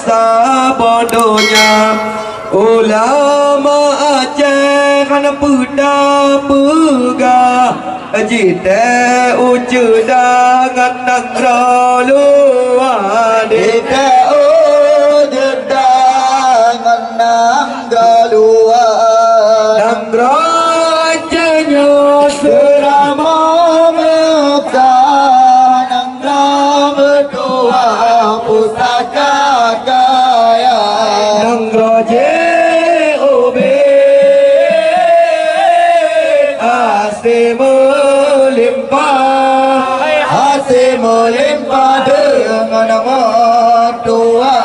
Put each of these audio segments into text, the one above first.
sabodonya ulama Aceh kan peda pega jite ucu dengan negara luar Jite ucu dengan negara luar negara Acehnya serama Mekah negara berdua pusaka kaya negara JOB Hasil melimpah dengan mertua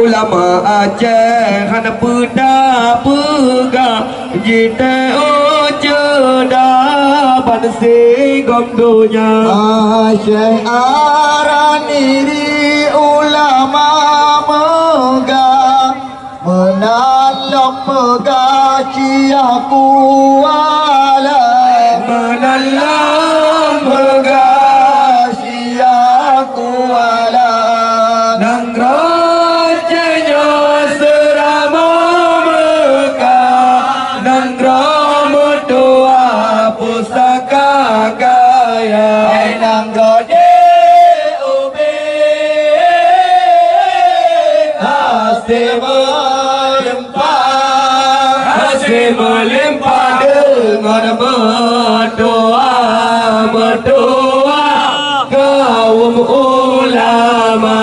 ulama Aceh hana peda pega jite ojeda pansi gomdonya Syekh Araniri ulama megah menalam megah ciaku ala menalam megah ciaku ala nangrajanya serama Mekah nangrama doa pusaka kaya nanggode ube hasil melimpah dengan berdoa kaum ulama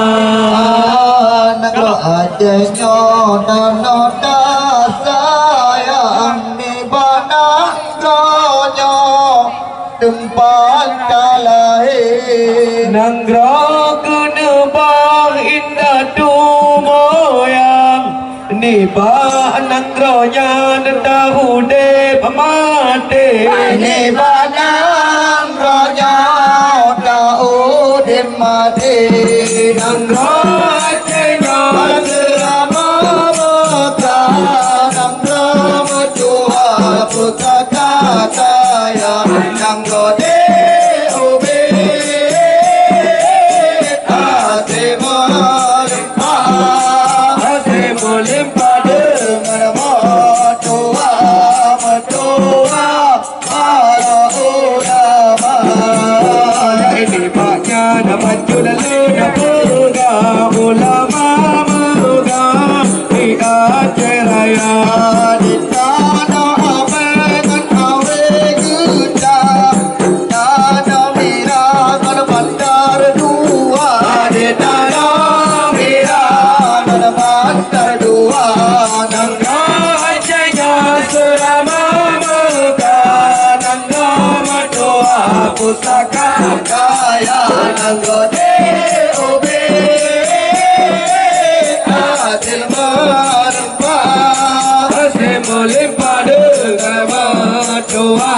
negara Acehnya nota sayang di banaknya tempat kalahir nanggro kenebang indah tumoyang nibah nanggronya tahu de pamate nibah nanggronya tahu de mati nanggro Acehnya serama Mekah nangro tua pusaka kaya nanggode ube hasil melimpah dengan mertua para ulama ini banyak dapat lalu dapat ulama muda di Aceh Raya di tanah abegan awe gedang tanah merah kan bandar dua di tanah merah kan bandar dua nangga Acehnya selama Mekah nangga doa pusaka kaya nanggode ube hasil melimpah melimpah dengan doa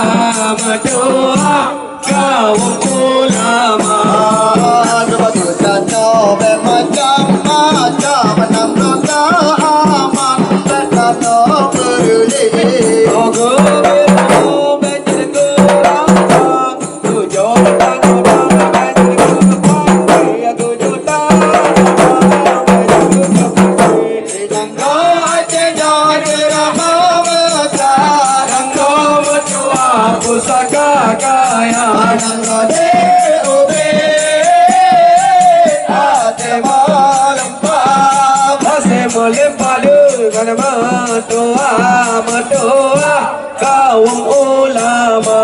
kaum ulama betul saja bermacam-macam menang aman berkata berlih pusaka kaya nanggode ube hasil melimpah dengan doa kaum ulama